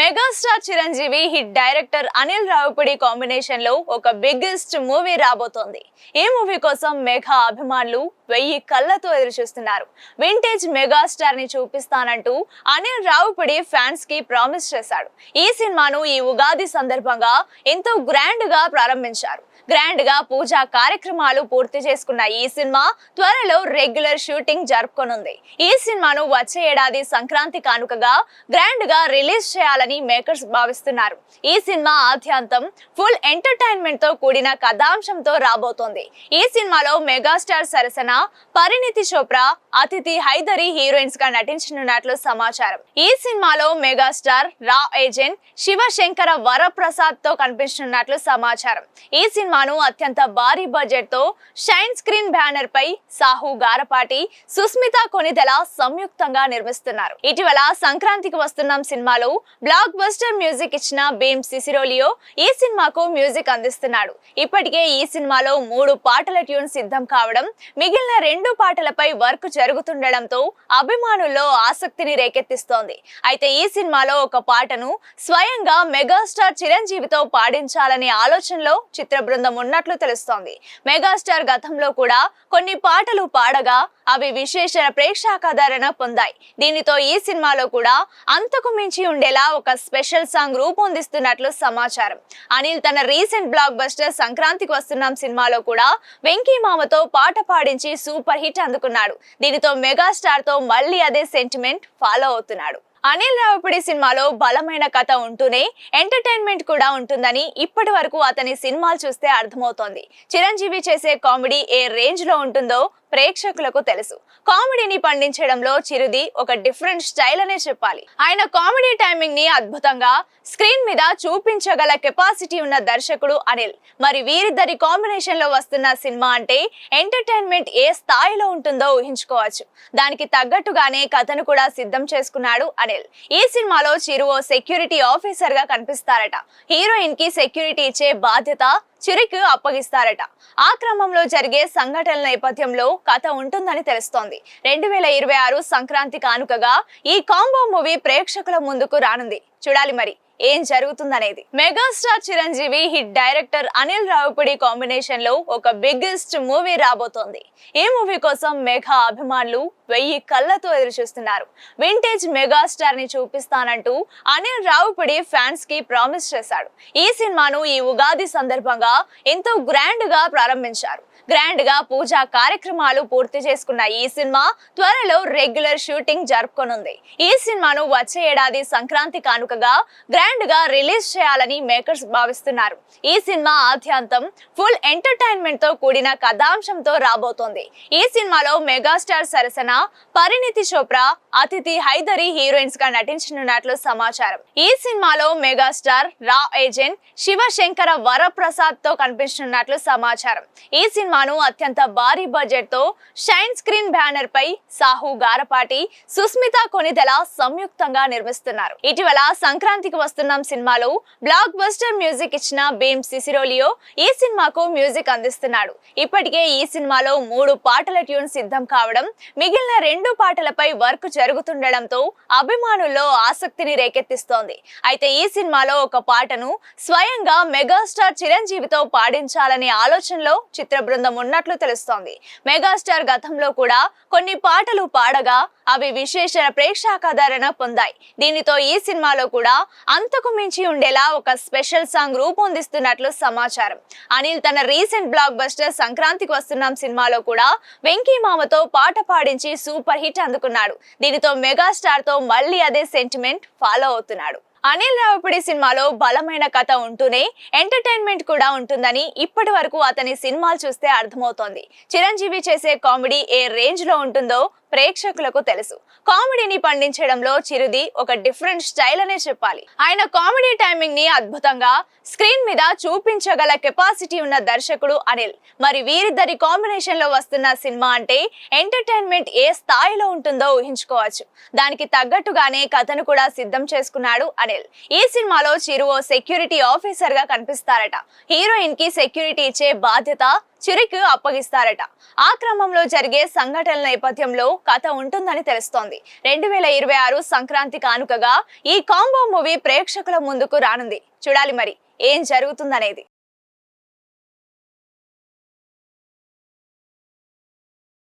Megastar Chiranjeevi hit director Anil Ravipudi combination లో ఒక biggest movie రాబోతోంది. ఈ మూవీ కోసం మెగా అభిమానులు 1000 కళ్ళతో ఎదురు చూస్తున్నారు. వింటేజ్ మెగాస్టార్ ని చూపిస్తానంటూ అనిల్ రావిపూడి ఫ్యాన్స్ కి ప్రామిస్ చేశాడు. ఈ సినిమాను ఈ ఉగాది సందర్భంగా ఎంతో గ్రాండ్ గా ప్రారంభించారు. గ్రాండ్ గా పూజా కార్యక్రమాలు పూర్తి చేసుకున్న ఈ సినిమా త్వరలో రెగ్యులర్ షూటింగ్ జరుపుకోనుంది. ఈ సినిమాను వచ్చే ఏడాది సంక్రాంతి కానుకగా గ్రాండ్ గా రిలీజ్ చేయాలని మేకర్స్ భావిస్తున్నారు. ఈ సినిమా ఆద్యంతం ఫుల్ ఎంటర్టైన్మెంట్ తో కూడిన కథాంశంతో రాబోతోంది. ఈ సినిమాలో మెగాస్టార్ సరసన పరిణీతి చోప్రా, అతిథి హైదరి హీరోయిన్స్ గా నటించనున్నట్లు సమాచారం. ఈ సినిమాలో మెగాస్టార్ రా ఏజెంట్ శివశంకర వరప్రసాద్ తో కనిపించనున్నట్లు సమాచారం. ఈ సినిమాను అత్యంత భారీ బడ్జెట్ తో షైన్ స్క్రీన్ బ్యానర్ పై సాహు గారపాటి, సుస్మిత కొనిదెల సంయుక్తంగా నిర్మిస్తున్నారు. ఇటీవల సంక్రాంతికి వస్తున్న సినిమాలో బ్లాక్ బస్టర్ మ్యూజిక్ ఇచ్చిన భీమ్ సిసిరోలియో ఈ సినిమాకు మ్యూజిక్ అందిస్తున్నాడు. ఇప్పటికే ఈ సినిమాలో 3 పాటల ట్యూన్ సిద్ధం కావడం, మిగిలిన 2 పాటలపై వర్క్ జరుగుతుండడంతో అభిమానుల్లో ఆసక్తిని రేకెత్తిస్తోంది. అయితే ఈ సినిమాలో ఒక పాటను స్వయంగా మెగాస్టార్ చిరంజీవితో పాడించాలనే ఆలోచనలో చిత్ర బృందం ఉన్నట్లు తెలుస్తోంది. మెగాస్టార్ గతంలో కూడా కొన్ని పాటలు పాడగా అవి విశేష ప్రేక్షకాదరణ పొందాయి. దీనితో ఈ సినిమాలో కూడా అంతకు మించి ఉండేలా ఒక స్పెషల్ సాంగ్ రూపొందిస్తున్నట్లు సమాచారం. అనిల్ తన రీసెంట్ బ్లాక్ బస్టర్ సంక్రాంతికి వస్తున్న సినిమాలో కూడా వెంకీ మామతో పాట పాడించి సూపర్ హిట్ అందుకున్నాడు. దీనితో మెగాస్టార్ తో మళ్ళీ అదే సెంటిమెంట్ ఫాలో అవుతున్నాడు. అనిల్ రావిపూడి సినిమాలో బలమైన కథ ఉంటూనే ఎంటర్టైన్మెంట్ కూడా ఉంటుందని ఇప్పటి వరకు అతని సినిమాలు చూస్తే అర్థమవుతోంది. చిరంజీవి చేసే కామెడీ ఏ రేంజ్ లో ఉంటుందో ప్రేక్షకులకు తెలుసు. కామెడీని పండించడంలో చిరుది ఒక డిఫరెంట్ స్టైల్ అనే చెప్పాలి. ఆయన కామెడీ టైమింగ్ ని అద్భుతంగా స్క్రీన్ మీద చూపించగల కెపాసిటీ ఉన్న దర్శకుడు అనిల్. మరి వీరిద్దరి కాంబినేషన్ లో వస్తున్న సినిమా అంటే ఎంటర్టైన్మెంట్ ఏ స్థాయిలో ఉంటుందో ఊహించుకోవచ్చు. దానికి తగ్గట్టుగానే కథను కూడా సిద్ధం చేసుకున్నాడు అనిల్. ఈ సినిమాలో చిరు ఓ సెక్యూరిటీ ఆఫీసర్ గా కనిపిస్తారట. హీరోయిన్ కి సెక్యూరిటీ ఇచ్చే బాధ్యత చిరుకు అప్పగిస్తారట. ఆ క్రమంలో జరిగే సంఘటనల నేపథ్యంలో కథ ఉంటుందని తెలుస్తోంది. 2026 సంక్రాంతి కానుకగా ఈ కాంబో మూవీ ప్రేక్షకుల ముందుకు రానుంది. చూడాలి మరి ఏం జరుగుతుందనేది. Megastar Chiranjeevi hit director Anil Ravipudi combination లో ఒక బిగ్గెస్ట్ మూవీ రాబోతోంది. ఈ మూవీ కోసం మెగా అభిమానులు 1000 కళ్ళతో ఎదురు చూస్తున్నారు. వింటేజ్ మెగాస్టార్ ని చూపిస్తానంటూ అనిల్ రావిపూడి ఫ్యాన్స్ కి ప్రామిస్ చేశాడు. ఈ సినిమాను ఈ ఉగాది సందర్భంగా ఎంతో గ్రాండ్ గా ప్రారంభించారు. గ్రాండ్ గా పూజా కార్యక్రమాలు పూర్తి చేసుకున్న ఈ సినిమా త్వరలో రెగ్యులర్ షూటింగ్ జరుపుకోనుంది. ఈ సినిమాను వచ్చే ఏడాది సంక్రాంతి కానుకగా గ్రాండ్ గా రిలీజ్ చేయాలని మేకర్స్ భావిస్తున్నారు. ఈ సినిమా ఆద్యంతం ఫుల్ ఎంటర్టైన్మెంట్ తో కూడిన కథాంశంతో రాబోతోంది. ఈ సినిమాలో మెగాస్టార్ సరసన పరిణీతి చోప్రా, అతిథి హైదరి హీరోయిన్స్ గా నటించనున్నట్లు సమాచారం. ఈ సినిమాలో మెగాస్టార్ రా ఏజెంట్ శివశంకర వరప్రసాద్ తో కనిపించనున్నట్లు సమాచారం. ఈ సినిమాను అత్యంత భారీ బడ్జెట్ తో షైన్ స్క్రీన్ బ్యానర్ పై సాహు గారపాటి, సుస్మిత కొనిదెల సంయుక్తంగా నిర్మిస్తున్నారు. ఇటీవల సంక్రాంతికి వస్తున్న సినిమాలో బ్లాక్ బస్టర్ మ్యూజిక్ ఇచ్చిన భీమ్ సిసిరోలియో ఈ సినిమాకు మ్యూజిక్ అందిస్తున్నాడు. ఇప్పటికే ఈ సినిమాలో 3 పాటల ట్యూన్ సిద్ధం కావడం, మిగిలిన 2 పాటలపై వర్క్ జరుగుతుండడంతో అభిమానుల్లో ఆసక్తిని రేకెత్తిస్తోంది. అయితే ఈ సినిమాలో ఒక పాటను స్వయంగా మెగాస్టార్ చిరంజీవితో పాడించాలనే ఆలోచనలో చిత్ర బృందం ఉన్నట్లు తెలుస్తోంది. మెగాస్టార్ గతంలో కూడా కొన్ని పాటలు పాడగా అవి విశేష ప్రేక్షకాదరణ పొందాయి. దీనితో ఈ సినిమాలో కూడా అంతకు మించి ఉండేలా ఒక స్పెషల్ సాంగ్ రూపొందిస్తున్నట్లు సమాచారం. అనిల్ తన రీసెంట్ బ్లాక్ బస్టర్ సంక్రాంతికి వస్తున్న సినిమాలో కూడా వెంకీ మామతో పాట పాడించి సూపర్ హిట్ అందుకున్నాడు. దీనితో మెగాస్టార్ తో మళ్ళీ అదే సెంటిమెంట్ ఫాలో అవుతున్నాడు. అనిల్ రావిపూడి సినిమాలో బలమైన కథ ఉంటూనే ఎంటర్టైన్మెంట్ కూడా ఉంటుందని ఇప్పటి వరకు అతని సినిమాలు చూస్తే అర్థమవుతోంది. చిరంజీవి చేసే కామెడీ ఏ రేంజ్ లో ఉంటుందో ప్రేక్షకులకు తెలుసు. కామెడీని పండించడంలో చిరుది ఒక డిఫరెంట్ స్టైల్ అనే చెప్పాలి. ఆయన కామెడీ టైమింగ్ ని అద్భుతంగా స్క్రీన్ మీద చూపించగల కెపాసిటీ ఉన్న దర్శకుడు అనిల్. మరి వీరిద్దరి కాంబినేషన్ లో వస్తున్న సినిమా అంటే ఎంటర్టైన్మెంట్ ఏ స్థాయిలో ఉంటుందో ఊహించుకోవచ్చు. దానికి తగ్గట్టుగానే కథను కూడా సిద్ధం చేసుకున్నాడు అనిల్. ఈ సినిమాలో చిరు ఓ సెక్యూరిటీ ఆఫీసర్ గా కనిపిస్తారట. హీరోయిన్ కి సెక్యూరిటీ ఇచ్చే బాధ్యత చిరికి అప్పగిస్తారట. ఆ క్రమంలో జరిగే సంఘటనల నేపథ్యంలో కథ ఉంటుందని తెలుస్తోంది. 2026 సంక్రాంతి కానుకగా ఈ కాంబో మూవీ ప్రేక్షకుల ముందుకు రానుంది. చూడాలి మరి ఏం జరుగుతుందనేది.